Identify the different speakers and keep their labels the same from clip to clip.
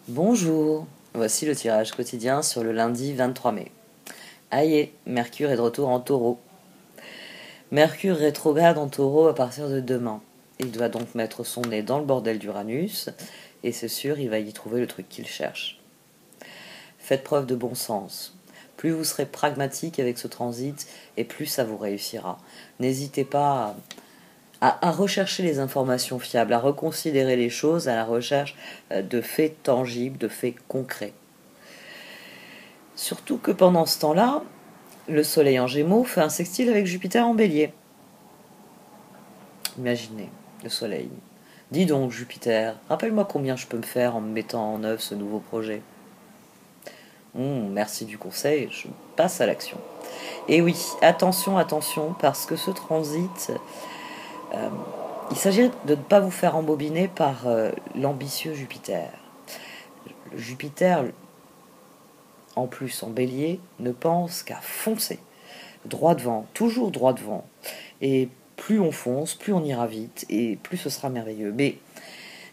Speaker 1: Bonjour, voici le tirage quotidien sur le lundi 23 mai. Aïe, Mercure est de retour en taureau. Mercure rétrograde en taureau à partir de demain. Il doit donc mettre son nez dans le bordel d'Uranus, et c'est sûr, il va y trouver le truc qu'il cherche. Faites preuve de bon sens. Plus vous serez pragmatique avec ce transit, et plus ça vous réussira. N'hésitez pas à rechercher les informations fiables, à reconsidérer les choses à la recherche de faits tangibles, de faits concrets. Surtout que pendant ce temps-là, le Soleil en Gémeaux fait un sextile avec Jupiter en Bélier. Imaginez, le Soleil. Dis donc, Jupiter, rappelle-moi combien je peux me faire en me mettant en œuvre ce nouveau projet. Merci du conseil, je passe à l'action. Et oui, attention, attention, parce que ce transit, il s'agit de ne pas vous faire embobiner par l'ambitieux Jupiter. Jupiter, en plus en Bélier, ne pense qu'à foncer. Droit devant, toujours droit devant. Et plus on fonce, plus on ira vite, et plus ce sera merveilleux. Mais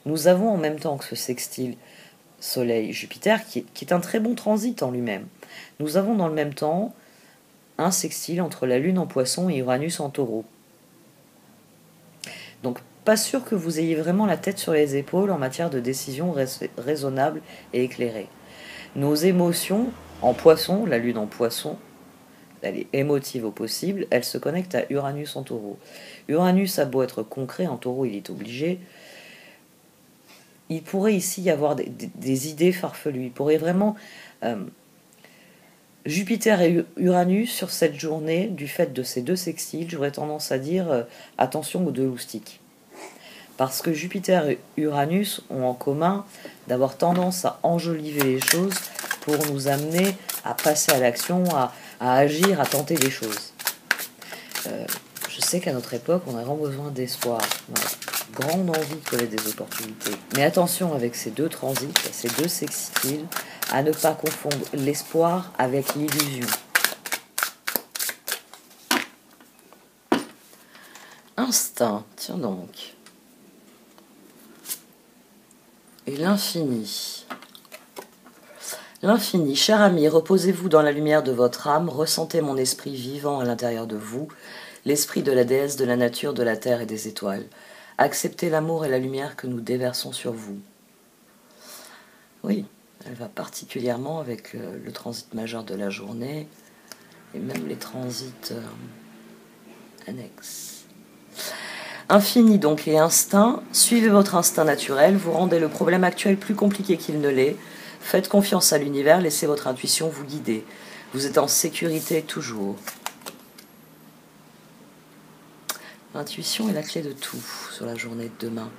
Speaker 1: nous avons en même temps que ce sextile Soleil-Jupiter, qui est un très bon transit en lui-même, nous avons dans le même temps un sextile entre la Lune en Poisson et Uranus en Taureau. Donc pas sûr que vous ayez vraiment la tête sur les épaules en matière de décision raisonnable et éclairée. Nos émotions en Poisson, la Lune en Poisson, elle est émotive au possible, elle se connecte à Uranus en Taureau. Uranus a beau être concret, en Taureau il est obligé. Il pourrait ici y avoir des idées farfelues. Il pourrait vraiment... Jupiter et Uranus, sur cette journée, du fait de ces deux sextiles, j'aurais tendance à dire attention aux deux loustiques. Parce que Jupiter et Uranus ont en commun d'avoir tendance à enjoliver les choses pour nous amener à passer à l'action, à agir, à tenter des choses. Je sais qu'à notre époque, on a grand besoin d'espoir. On a grande envie de trouver des opportunités. Mais attention avec ces deux transits, ces deux sextiles, à ne pas confondre l'espoir avec l'illusion. Instinct, tiens donc. Et l'infini. L'infini, cher ami, reposez-vous dans la lumière de votre âme, ressentez mon esprit vivant à l'intérieur de vous, l'esprit de la déesse de la nature, de la terre et des étoiles. Acceptez l'amour et la lumière que nous déversons sur vous. Oui, elle va particulièrement avec le transit majeur de la journée et même les transits annexes. Infini donc et instinct, suivez votre instinct naturel, vous rendez le problème actuel plus compliqué qu'il ne l'est, faites confiance à l'univers, laissez votre intuition vous guider. Vous êtes en sécurité toujours. L'intuition est la clé de tout sur la journée de demain.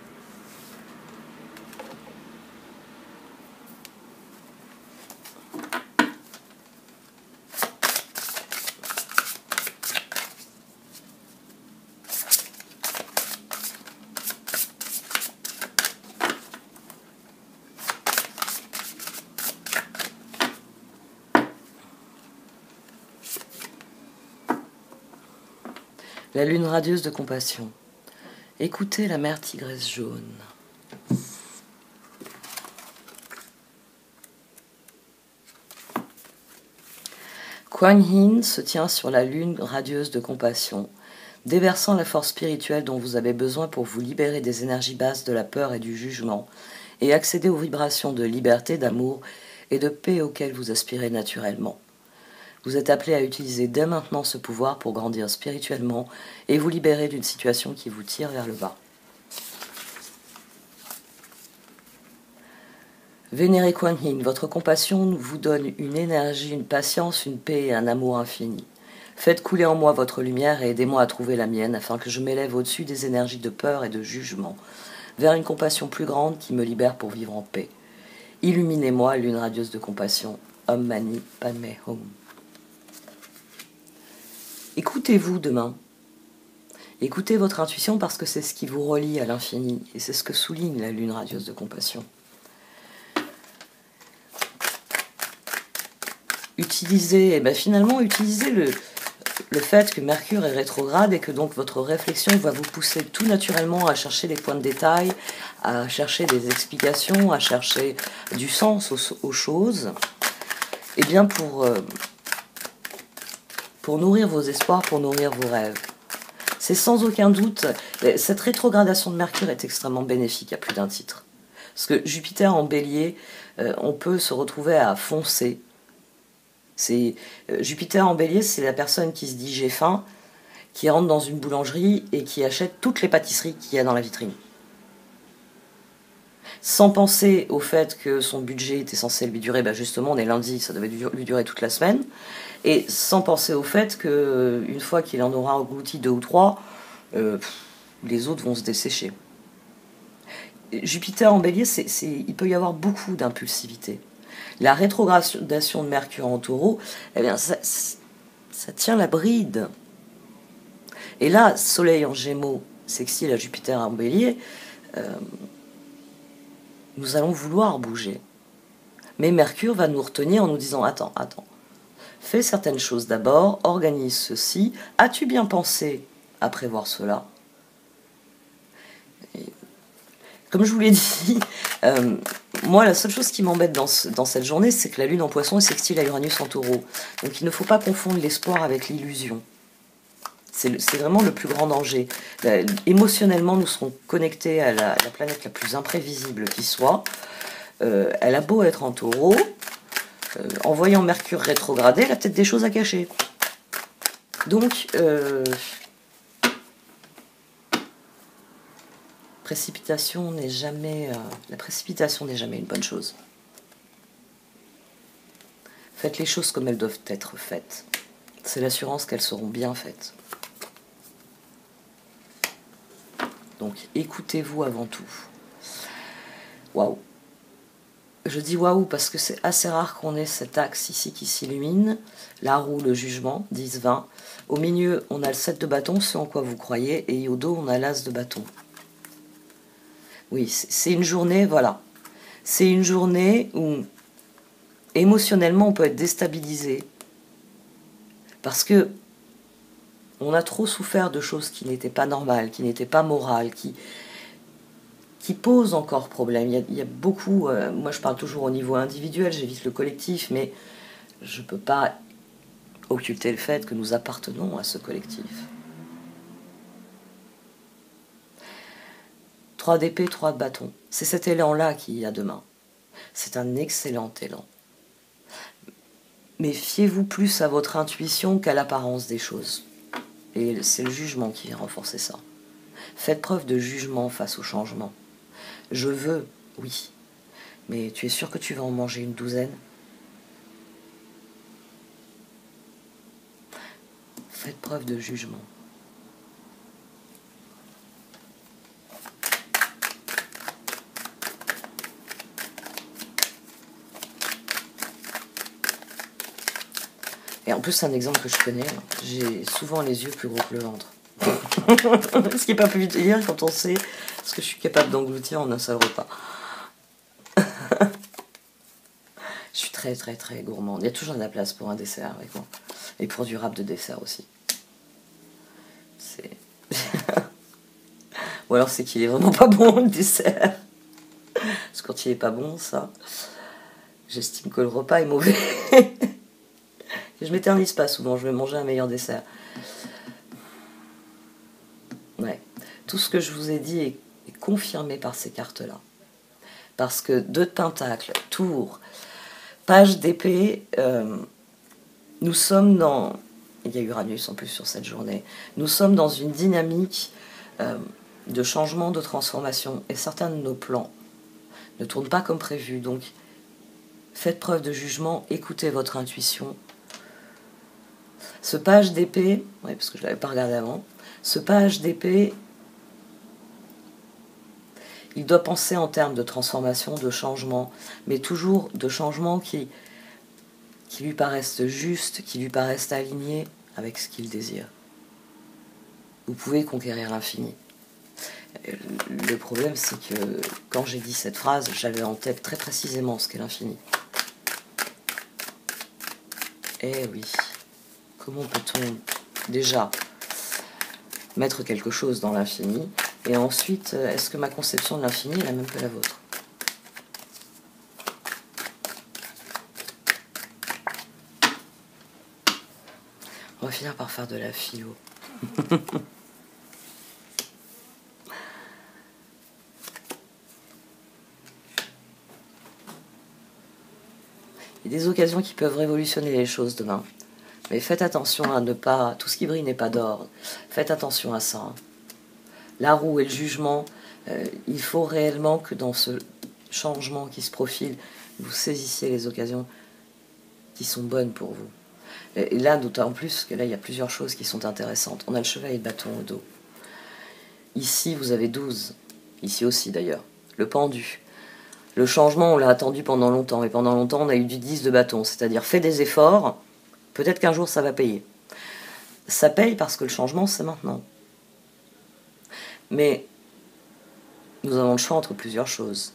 Speaker 1: La lune radieuse de compassion. Écoutez la mère tigresse jaune. Kuan Yin se tient sur la lune radieuse de compassion, déversant la force spirituelle dont vous avez besoin pour vous libérer des énergies basses de la peur et du jugement, et accéder aux vibrations de liberté, d'amour et de paix auxquelles vous aspirez naturellement. Vous êtes appelé à utiliser dès maintenant ce pouvoir pour grandir spirituellement et vous libérer d'une situation qui vous tire vers le bas. Vénérez Kuan Yin, votre compassion vous donne une énergie, une patience, une paix et un amour infini. Faites couler en moi votre lumière et aidez-moi à trouver la mienne afin que je m'élève au-dessus des énergies de peur et de jugement, vers une compassion plus grande qui me libère pour vivre en paix. Illuminez-moi, lune radieuse de compassion. Om Mani Padme Hum. Écoutez-vous demain. Écoutez votre intuition parce que c'est ce qui vous relie à l'infini et c'est ce que souligne la lune radieuse de compassion. Utilisez, utilisez le fait que Mercure est rétrograde et que donc votre réflexion va vous pousser tout naturellement à chercher des points de détail, à chercher des explications, à chercher du sens aux choses, et bien pour nourrir vos espoirs, pour nourrir vos rêves. C'est sans aucun doute, cette rétrogradation de Mercure est extrêmement bénéfique à plus d'un titre. Parce que Jupiter en Bélier, on peut se retrouver à foncer. Jupiter en Bélier, c'est la personne qui se dit j'ai faim, qui rentre dans une boulangerie et qui achète toutes les pâtisseries qu'il y a dans la vitrine. Sans penser au fait que son budget était censé lui durer, justement on est lundi, ça devait lui durer toute la semaine, et sans penser au fait qu'une fois qu'il en aura englouti 2 ou 3, les autres vont se dessécher. Jupiter en Bélier, il peut y avoir beaucoup d'impulsivité. La rétrogradation de Mercure en Taureau, eh bien, ça tient la bride. Et là, Soleil en Gémeaux, sextile à Jupiter en Bélier, nous allons vouloir bouger. Mais Mercure va nous retenir en nous disant « Attends, fais certaines choses d'abord, organise ceci. As-tu bien pensé à prévoir cela ?» Comme je vous l'ai dit, moi, la seule chose qui m'embête dans cette journée, c'est que la Lune en Poisson est sextile à Uranus en Taureau. Donc il ne faut pas confondre l'espoir avec l'illusion. C'est vraiment le plus grand danger. Émotionnellement, nous serons connectés à la planète la plus imprévisible qui soit. Elle a beau être en Taureau, en voyant Mercure rétrogradé, elle a peut-être des choses à cacher. Donc, la précipitation n'est jamais une bonne chose. Faites les choses comme elles doivent être faites. C'est l'assurance qu'elles seront bien faites. Donc, écoutez-vous avant tout. Waouh! Je dis waouh parce que c'est assez rare qu'on ait cet axe ici qui s'illumine. La roue, le jugement, 10-20. Au milieu, on a le 7 de bâton, ce en quoi vous croyez, et au dos, on a l'as de bâton. Oui, c'est une journée, voilà. C'est une journée où, émotionnellement, on peut être déstabilisé. Parce que on a trop souffert de choses qui n'étaient pas normales, qui n'étaient pas morales, qui posent encore problème. Il y a beaucoup, moi je parle toujours au niveau individuel, j'évite le collectif, mais je ne peux pas occulter le fait que nous appartenons à ce collectif. 3 d'épée, 3 de bâton. C'est cet élan-là qu'il y a demain. C'est un excellent élan. Mais fiez-vous plus à votre intuition qu'à l'apparence des choses. Et c'est le jugement qui vient renforcer ça. Faites preuve de jugement face au changement. Je veux, oui. Mais tu es sûr que tu vas en manger une douzaine? Faites preuve de jugement. Et en plus, c'est un exemple que je connais. J'ai souvent les yeux plus gros que le ventre. Ce qui n'est pas plus vite à dire quand on sait ce que je suis capable d'engloutir en un seul repas. Je suis très très très gourmande. Il y a toujours de la place pour un dessert avec moi. Et pour du rap de dessert aussi. Ou alors c'est qu'il est vraiment pas bon le dessert. Parce que quand il est pas bon, ça, j'estime que le repas est mauvais. Et je m'éternise pas souvent, je vais manger un meilleur dessert. Ouais. Tout ce que je vous ai dit est confirmé par ces cartes-là. Parce que 2 de pentacle, tour, page d'épée, nous sommes dans... Il y a Uranus en plus sur cette journée. Nous sommes dans une dynamique de changement, de transformation. Et certains de nos plans ne tournent pas comme prévu. Donc, faites preuve de jugement, écoutez votre intuition. Ce page d'épée, oui, parce que je ne l'avais pas regardé avant, ce page d'épée, il doit penser en termes de transformation, de changement, mais toujours de changements qui lui paraissent justes, qui lui paraissent alignés avec ce qu'il désire. Vous pouvez conquérir l'infini. Le problème, c'est que quand j'ai dit cette phrase, j'avais en tête très précisément ce qu'est l'infini. Eh oui, comment peut-on déjà mettre quelque chose dans l'infini, et ensuite, est-ce que ma conception de l'infini est la même que la vôtre? On va finir par faire de la philo. Il y a des occasions qui peuvent révolutionner les choses demain. Mais faites attention à ne pas... Tout ce qui brille n'est pas d'or. Faites attention à ça. La roue et le jugement, il faut réellement que dans ce changement qui se profile, vous saisissiez les occasions qui sont bonnes pour vous. Et là, d'autant plus que là, il y a plusieurs choses qui sont intéressantes. On a le cheval et le bâton au dos. Ici, vous avez 12. Ici aussi, d'ailleurs. Le pendu. Le changement, on l'a attendu pendant longtemps. Et pendant longtemps, on a eu du 10 de bâton. C'est-à-dire, fais des efforts. Peut-être qu'un jour, ça va payer. Ça paye parce que le changement, c'est maintenant. Mais nous avons le choix entre plusieurs choses.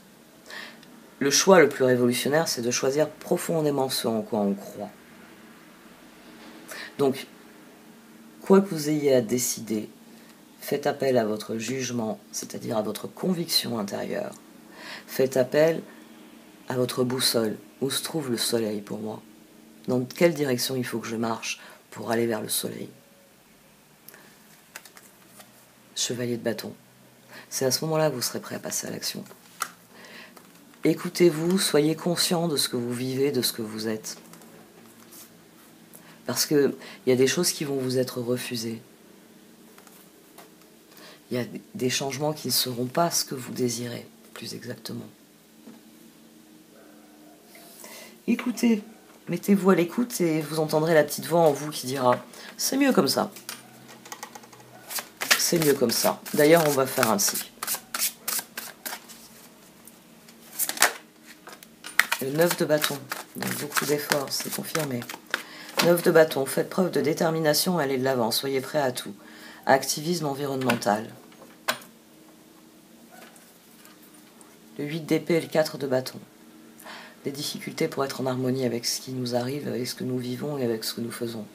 Speaker 1: Le choix le plus révolutionnaire, c'est de choisir profondément ce en quoi on croit. Donc, quoi que vous ayez à décider, faites appel à votre jugement, c'est-à-dire à votre conviction intérieure. Faites appel à votre boussole. Où se trouve le soleil pour moi? Dans quelle direction il faut que je marche pour aller vers le soleil? Chevalier de bâton. C'est à ce moment-là que vous serez prêt à passer à l'action. Écoutez-vous, soyez conscient de ce que vous vivez, de ce que vous êtes. Parce qu'il y a des choses qui vont vous être refusées. Il y a des changements qui ne seront pas ce que vous désirez, plus exactement. Écoutez, mettez-vous à l'écoute et vous entendrez la petite voix en vous qui dira « C'est mieux comme ça. C'est mieux comme ça. » D'ailleurs, on va faire ainsi. Le 9 de bâton, donc beaucoup d'efforts, c'est confirmé. 9 de bâton, faites preuve de détermination, allez de l'avant, soyez prêts à tout. Activisme environnemental. Le 8 d'épée et le 4 de bâton. Des difficultés pour être en harmonie avec ce qui nous arrive, avec ce que nous vivons et avec ce que nous faisons.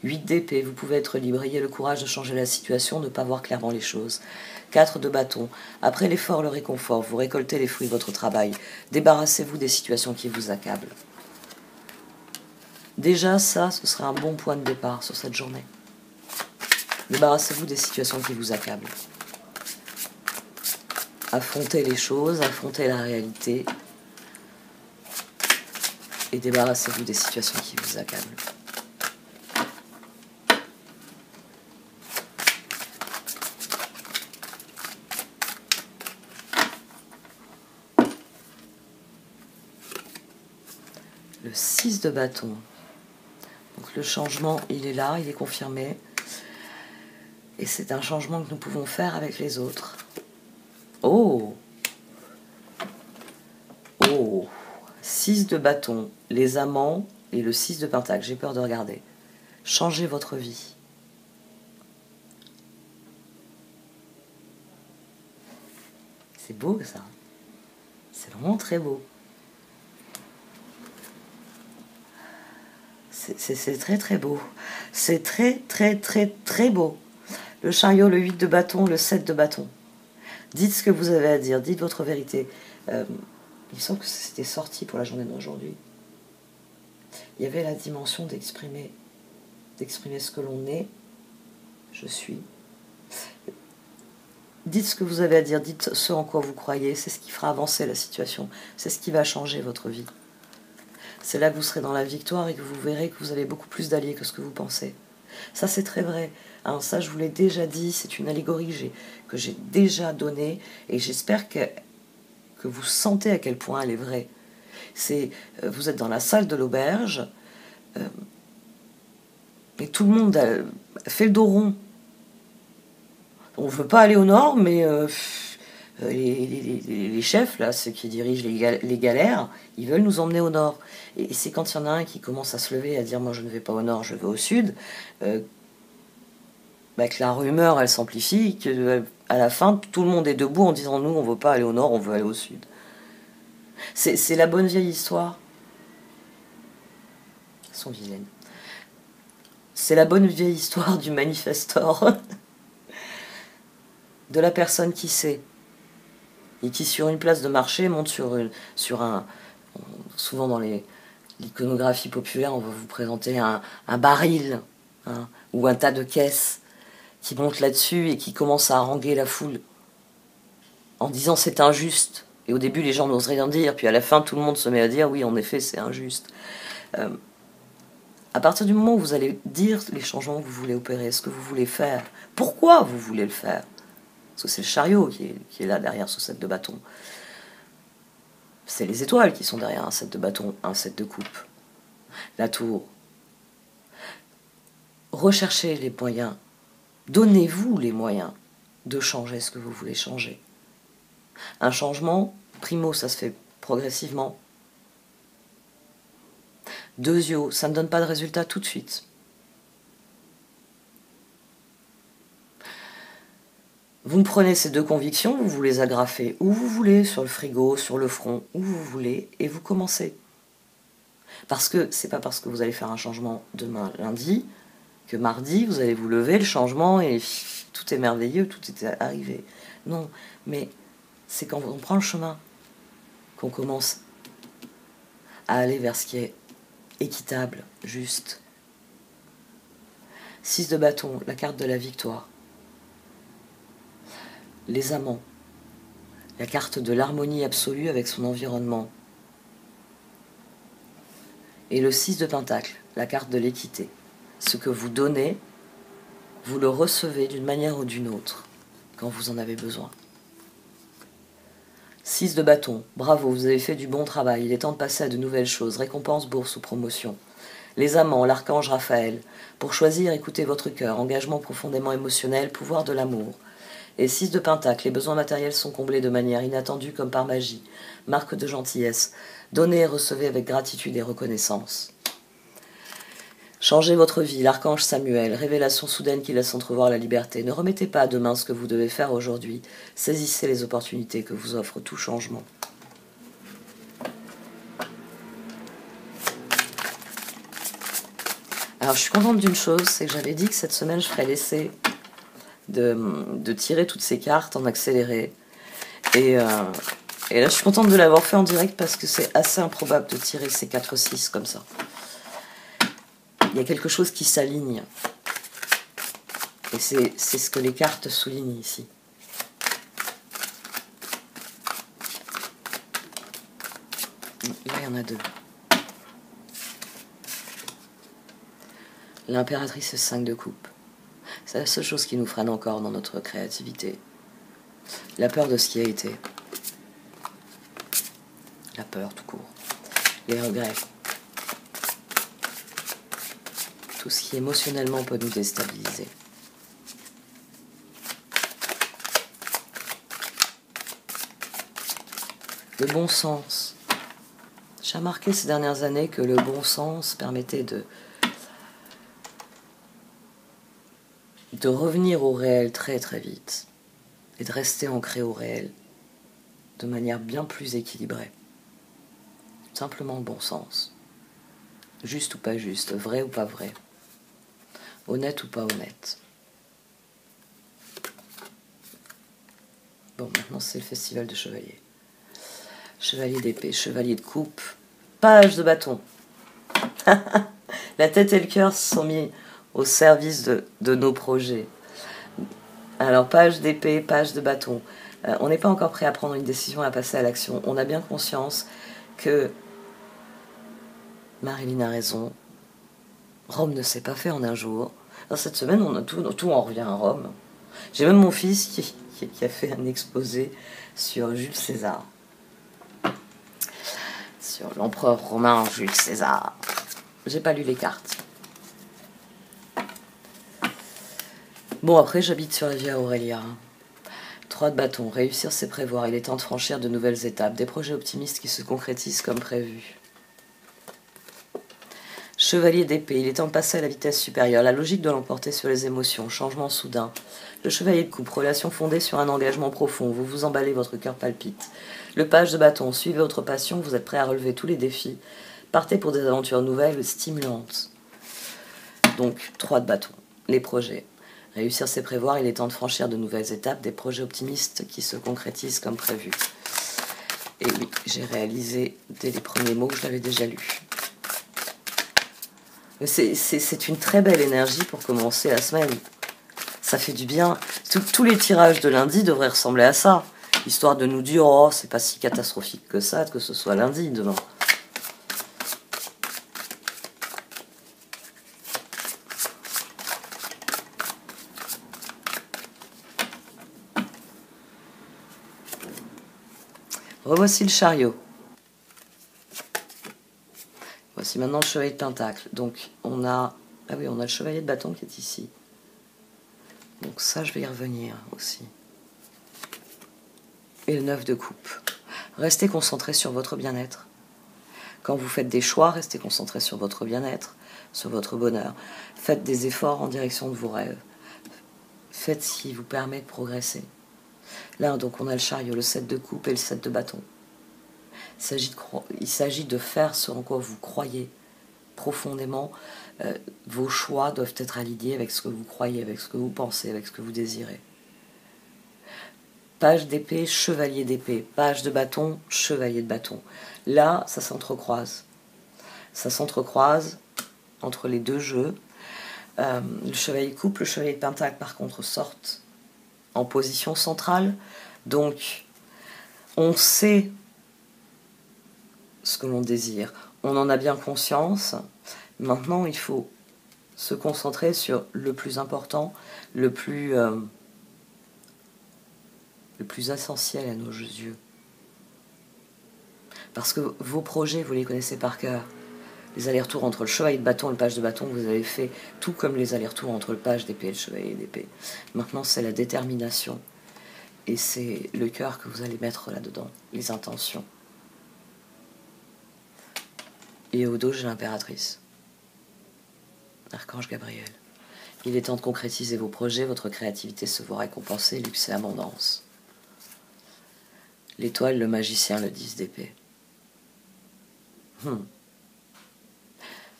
Speaker 1: 8 d'épée, vous pouvez être libre, ayez le courage de changer la situation, ne pas voir clairement les choses. 4 de bâton, après l'effort, le réconfort, vous récoltez les fruits de votre travail. Débarrassez-vous des situations qui vous accablent. Déjà, ça, ce serait un bon point de départ sur cette journée. Débarrassez-vous des situations qui vous accablent. Affrontez les choses, affrontez la réalité. Et débarrassez-vous des situations qui vous accablent. Le 6 de bâton. Donc le changement, il est là, il est confirmé. Et c'est un changement que nous pouvons faire avec les autres. Oh! Oh! 6 de bâton, les amants et le 6 de pentacle. J'ai peur de regarder. Changez votre vie. C'est beau ça. C'est vraiment très beau. C'est très très beau. C'est très très très très beau. Le chariot, le 8 de bâton, le 7 de bâton. Dites ce que vous avez à dire, dites votre vérité. Il semble que c'était sorti pour la journée d'aujourd'hui. Il y avait la dimension d'exprimer ce que l'on est, je suis. Dites ce que vous avez à dire, dites ce en quoi vous croyez, c'est ce qui fera avancer la situation, c'est ce qui va changer votre vie. C'est là que vous serez dans la victoire et que vous verrez que vous avez beaucoup plus d'alliés que ce que vous pensez. Ça, c'est très vrai. Hein, ça, je vous l'ai déjà dit, c'est une allégorie que j'ai déjà donnée et j'espère que vous sentez à quel point elle est vraie. Vous êtes dans la salle de l'auberge et tout le monde fait le dos rond. On ne veut pas aller au nord, mais les chefs, là, ceux qui dirigent les galères, ils veulent nous emmener au nord. Et c'est quand il y en a un qui commence à se lever, à dire « moi je ne vais pas au nord, je vais au sud », que la rumeur, elle s'amplifie, qu'à la fin, tout le monde est debout en disant « nous, on ne veut pas aller au nord, on veut aller au sud ». C'est la bonne vieille histoire. Elles sont vilaines. C'est la bonne vieille histoire du manifestor, de la personne qui sait, et qui sur une place de marché monte sur un... Souvent dans l'iconographie populaire, on va vous présenter un baril, hein, ou un tas de caisses, qui monte là-dessus et qui commence à haranguer la foule, en disant c'est injuste. Et au début, les gens n'osent rien dire, puis à la fin, tout le monde se met à dire oui, en effet, c'est injuste. À partir du moment où vous allez dire les changements que vous voulez opérer, ce que vous voulez faire, pourquoi vous voulez le faire, parce que c'est le chariot qui est là derrière ce set de bâtons. C'est les étoiles qui sont derrière un set de bâtons, un set de coupe. La tour. Recherchez les moyens. Donnez-vous les moyens de changer ce que vous voulez changer. Un changement, primo, ça se fait progressivement. Deuxio, ça ne donne pas de résultat tout de suite. Vous me prenez ces deux convictions, vous les agrafez où vous voulez, sur le frigo, sur le front, où vous voulez, et vous commencez. Parce que c'est pas parce que vous allez faire un changement demain lundi que mardi vous allez vous lever, le changement et tout est merveilleux, tout est arrivé. Non, mais c'est quand on prend le chemin qu'on commence à aller vers ce qui est équitable, juste. 6 de bâton, la carte de la victoire. Les amants, la carte de l'harmonie absolue avec son environnement. Et le 6 de pentacle, la carte de l'équité. Ce que vous donnez, vous le recevez d'une manière ou d'une autre, quand vous en avez besoin. 6 de bâton, bravo, vous avez fait du bon travail, il est temps de passer à de nouvelles choses, récompense, bourse ou promotion. Les amants, l'archange Raphaël, pour choisir, écoutez votre cœur, engagement profondément émotionnel, pouvoir de l'amour. Et 6 de pentacle, les besoins matériels sont comblés de manière inattendue comme par magie, marque de gentillesse, donnez et recevez avec gratitude et reconnaissance. Changez votre vie, l'archange Samuel, révélation soudaine qui laisse entrevoir la liberté. Ne remettez pas à demain ce que vous devez faire aujourd'hui. Saisissez les opportunités que vous offre tout changement. Alors je suis contente d'une chose, c'est que j'avais dit que cette semaine je ferais l'essai de tirer toutes ces cartes en accéléré. Et là je suis contente de l'avoir fait en direct parce que c'est assez improbable de tirer ces 4-6 comme ça. Il y a quelque chose qui s'aligne. Et c'est ce que les cartes soulignent ici. Là, il y en a 2. L'impératrice 5 de coupe. C'est la seule chose qui nous freine encore dans notre créativité. La peur de ce qui a été. La peur tout court. Les regrets. Tout ce qui émotionnellement peut nous déstabiliser. Le bon sens. J'ai remarqué ces dernières années que le bon sens permettait de revenir au réel très très vite et de rester ancré au réel de manière bien plus équilibrée. Simplement le bon sens. Juste ou pas juste, vrai ou pas vrai. Honnête ou pas honnête. Bon, maintenant c'est le festival de chevaliers. Chevalier d'épée, chevalier de coupe, page de bâton. La tête et le cœur se sont mis au service de nos projets. Alors, page d'épée, page de bâton. On n'est pas encore prêt à prendre une décision, à passer à l'action. On a bien conscience que Marilyn a raison. Rome ne s'est pas fait en un jour. Dans cette semaine, on a tout en revient à Rome. J'ai même mon fils qui a fait un exposé sur Jules César. Sur l'empereur romain Jules César. J'ai pas lu les cartes. Bon, après, j'habite sur la Via Aurelia. 3 de bâton. Réussir, c'est prévoir. Il est temps de franchir de nouvelles étapes. Des projets optimistes qui se concrétisent comme prévu. Chevalier d'épée. Il est temps de passer à la vitesse supérieure. La logique doit l'emporter sur les émotions. Changement soudain. Le chevalier de coupe. Relation fondée sur un engagement profond. Vous vous emballez, votre cœur palpite. Le page de bâton. Suivez votre passion. Vous êtes prêt à relever tous les défis. Partez pour des aventures nouvelles et stimulantes. Donc, 3 de bâton. Les projets. Réussir, c'est prévoir. Il est temps de franchir de nouvelles étapes, des projets optimistes qui se concrétisent comme prévu. Et oui, j'ai réalisé dès les premiers mots que je l'avais déjà lu. C'est une très belle énergie pour commencer la semaine. Ça fait du bien. Tous les tirages de lundi devraient ressembler à ça. Histoire de nous dire, oh, c'est pas si catastrophique que ça, que ce soit lundi demain. Revoici le chariot. Voici maintenant le chevalier de pentacle. Donc on a... Ah oui, on a le chevalier de bâton qui est ici. Donc ça, je vais y revenir aussi. Et le 9 de coupe. Restez concentré sur votre bien-être. Quand vous faites des choix, restez concentré sur votre bien-être, sur votre bonheur. Faites des efforts en direction de vos rêves. Faites ce qui vous permet de progresser. Là, donc, on a le chariot, le 7 de coupe et le 7 de bâton. Il s'agit de faire ce en quoi vous croyez profondément. Vos choix doivent être alignés avec ce que vous croyez, avec ce que vous pensez, avec ce que vous désirez. Page d'épée, chevalier d'épée. Page de bâton, chevalier de bâton. Là, ça s'entrecroise. Ça s'entrecroise entre les deux jeux. Le chevalier de coupe, le chevalier de pentacle, par contre, sortent en position centrale. Donc, on sait ce que l'on désire. On en a bien conscience. Maintenant, il faut se concentrer sur le plus important, le plus essentiel à nos yeux. Parce que vos projets, vous les connaissez par cœur. Les allers-retours entre le chevalier de bâton et le page de bâton, vous avez fait tout comme les allers-retours entre le page d'épée et le chevalier d'épée. Maintenant, c'est la détermination. Et c'est le cœur que vous allez mettre là-dedans, les intentions. Et au dos, j'ai l'impératrice. Archange Gabriel. Il est temps de concrétiser vos projets, votre créativité se voit récompensée, luxe et abondance. L'étoile, le magicien, le 10 d'épée.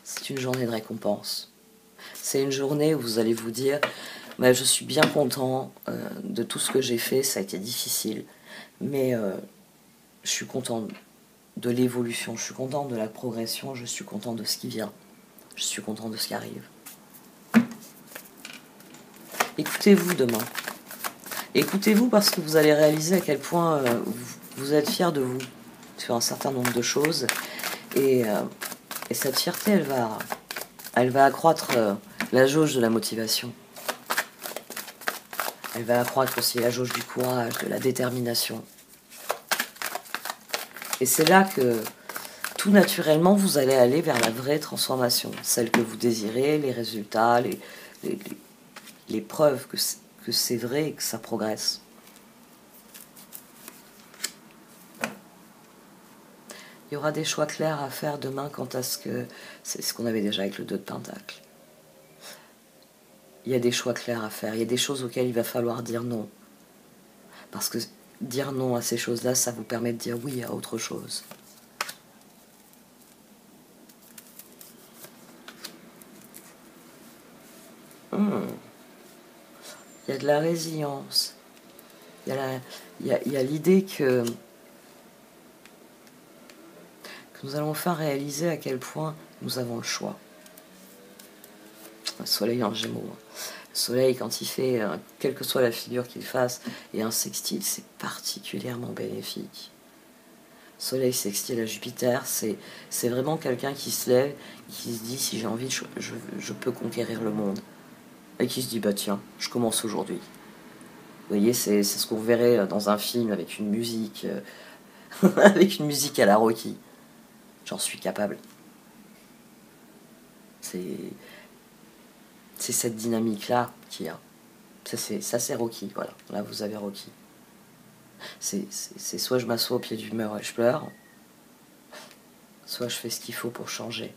Speaker 1: C'est une journée de récompense. C'est une journée où vous allez vous dire, je suis bien content de tout ce que j'ai fait, ça a été difficile, mais je suis content de l'évolution, je suis content de la progression, je suis content de ce qui vient, je suis content de ce qui arrive. Écoutez-vous demain. Écoutez-vous parce que vous allez réaliser à quel point vous êtes fier de vous sur un certain nombre de choses. Et cette fierté, elle va accroître la jauge de la motivation. Elle va accroître aussi la jauge du courage, de la détermination. Et c'est là que tout naturellement, vous allez aller vers la vraie transformation, celle que vous désirez, les résultats, les preuves que c'est vrai et que ça progresse. Il y aura des choix clairs à faire demain quant à ce que... C'est ce qu'on avait déjà avec le 2 de pentacle. Il y a des choix clairs à faire, il y a des choses auxquelles il va falloir dire non. Parce que dire non à ces choses-là, ça vous permet de dire oui à autre chose. Il y a de la résilience. Il y a l'idée que nous allons enfin réaliser à quel point nous avons le choix. Le soleil en gémeaux. Le soleil, quand il fait, quelle que soit la figure qu'il fasse, et un sextile, c'est particulièrement bénéfique. Soleil sextile à Jupiter, c'est vraiment quelqu'un qui se lève, qui se dit, si j'ai envie, je peux conquérir le monde. Et qui se dit, tiens, je commence aujourd'hui. Vous voyez, c'est ce qu'on verrait dans un film avec une musique, avec une musique à la Rocky. J'en suis capable. C'est cette dynamique-là qu'il y a. Ça, c'est Rocky, voilà. Là, vous avez Rocky. C'est soit je m'assois au pied du mur et je pleure, soit je fais ce qu'il faut pour changer,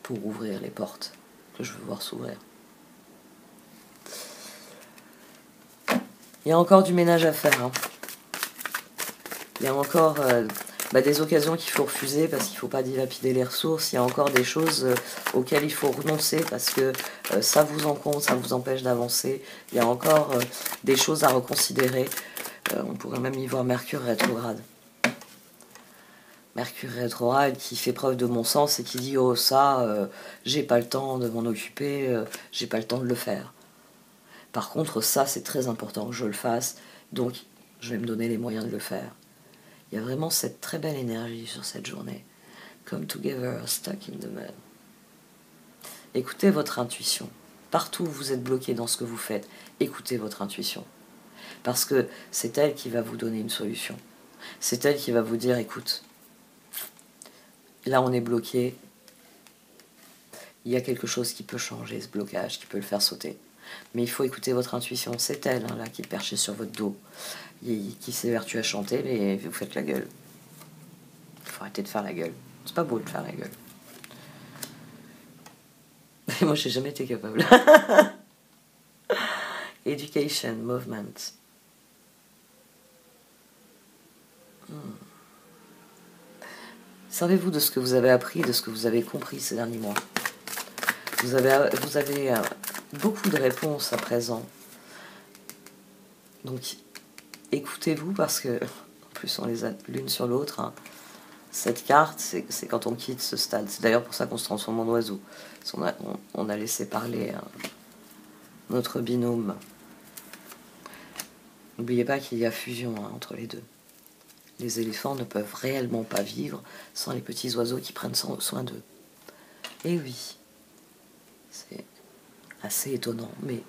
Speaker 1: pour ouvrir les portes que je veux voir s'ouvrir. Il y a encore du ménage à faire. Il y a encore des occasions qu'il faut refuser parce qu'il ne faut pas dilapider les ressources. Il y a encore des choses auxquelles il faut renoncer parce que ça vous encombre, ça vous empêche d'avancer. Il y a encore des choses à reconsidérer. On pourrait même y voir Mercure rétrograde. Mercure rétrograde qui fait preuve de bon sens et qui dit oh ça, j'ai pas le temps de m'en occuper, j'ai pas le temps de le faire. Par contre ça c'est très important que je le fasse, donc je vais me donner les moyens de le faire. Il y a vraiment cette très belle énergie sur cette journée. Come together, stuck in the mud. Écoutez votre intuition. Partout où vous êtes bloqué dans ce que vous faites, écoutez votre intuition. Parce que c'est elle qui va vous donner une solution. C'est elle qui va vous dire, écoute, là on est bloqué, il y a quelque chose qui peut changer ce blocage, qui peut le faire sauter. Mais il faut écouter votre intuition, c'est elle là qui est perchée sur votre dos, qui s'évertue à chanter, mais vous faites la gueule. Il faut arrêter de faire la gueule. C'est pas beau de faire la gueule. Moi j'ai jamais été capable. Education, movement. Servez-vous de ce que vous avez appris, de ce que vous avez compris ces derniers mois. Vous avez beaucoup de réponses à présent. Donc, écoutez-vous parce que, en plus, on les a l'une sur l'autre. Hein. Cette carte, c'est quand on quitte ce stade. C'est d'ailleurs pour ça qu'on se transforme en oiseau. On a laissé parler notre binôme. N'oubliez pas qu'il y a fusion entre les deux. Les éléphants ne peuvent réellement pas vivre sans les petits oiseaux qui prennent soin d'eux. Et oui, c'est assez étonnant, mais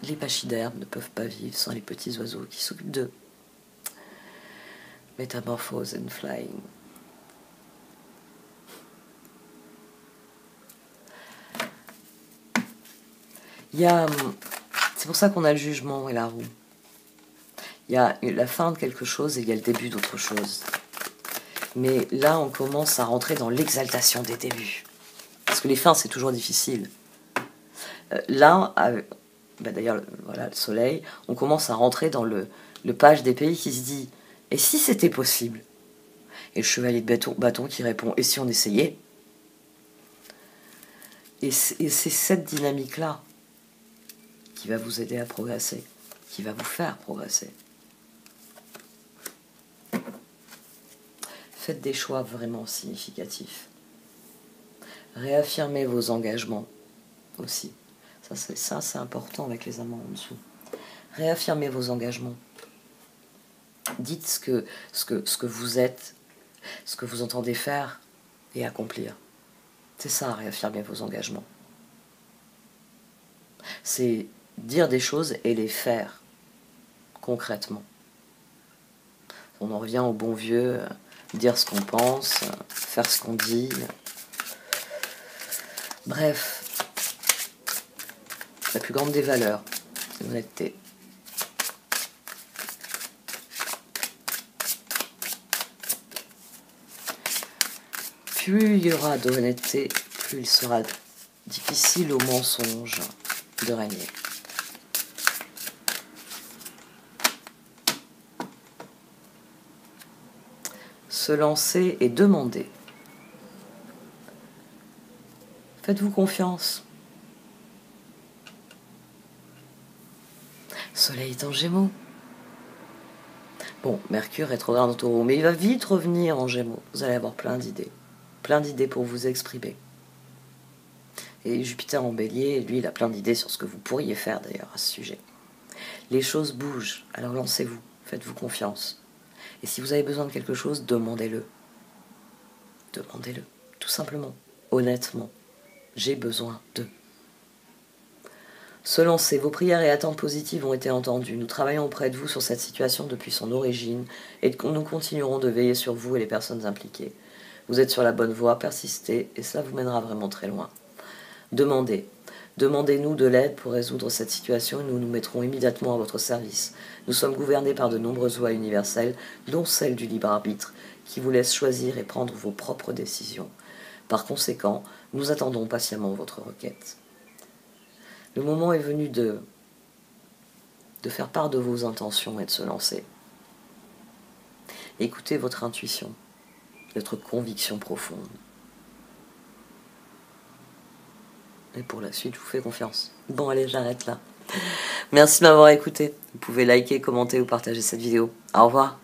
Speaker 1: les pachydermes ne peuvent pas vivre sans les petits oiseaux qui s'occupent d'eux. Metamorphose and flying. C'est pour ça qu'on a le jugement et la roue. Il y a la fin de quelque chose et il y a le début d'autre chose. Mais là, on commence à rentrer dans l'exaltation des débuts. Parce que les fins, c'est toujours difficile. Là, d'ailleurs, voilà, le soleil, on commence à rentrer dans le page des pays qui se dit « Et si c'était possible ?» Et le chevalier de bâton qui répond « Et si on essayait ?» Et c'est cette dynamique-là qui va vous aider à progresser, qui va vous faire progresser. Faites des choix vraiment significatifs. Réaffirmez vos engagements aussi. Ça c'est important avec les amants en dessous. Réaffirmez vos engagements. Dites ce que vous êtes, ce que vous entendez faire et accomplir. C'est ça, réaffirmer vos engagements. C'est dire des choses et les faire concrètement. On en revient au bon vieux, dire ce qu'on pense, faire ce qu'on dit. Bref, la plus grande des valeurs, c'est l'honnêteté. Plus il y aura d'honnêteté, plus il sera difficile au mensonge de régner. Se lancer et demander. Faites-vous confiance. Soleil est en Gémeaux. Bon, Mercure rétrograde en Taureau, mais il va vite revenir en Gémeaux. Vous allez avoir plein d'idées pour vous exprimer. Et Jupiter en Bélier, lui, il a plein d'idées sur ce que vous pourriez faire d'ailleurs à ce sujet. Les choses bougent, alors lancez-vous, faites-vous confiance. Et si vous avez besoin de quelque chose, demandez-le. Demandez-le, tout simplement, honnêtement. J'ai besoin de. Se lancer, vos prières et attentes positives ont été entendues. Nous travaillons auprès de vous sur cette situation depuis son origine et nous continuerons de veiller sur vous et les personnes impliquées. Vous êtes sur la bonne voie, persistez et cela vous mènera vraiment très loin. Demandez. Demandez-nous de l'aide pour résoudre cette situation et nous nous mettrons immédiatement à votre service. Nous sommes gouvernés par de nombreuses lois universelles, dont celle du libre arbitre, qui vous laisse choisir et prendre vos propres décisions. Par conséquent, nous attendons patiemment votre requête. Le moment est venu de faire part de vos intentions et de se lancer. Écoutez votre intuition. votre conviction profonde. Et pour la suite, je vous fais confiance. Bon, allez, j'arrête là. Merci de m'avoir écouté. Vous pouvez liker, commenter ou partager cette vidéo. Au revoir.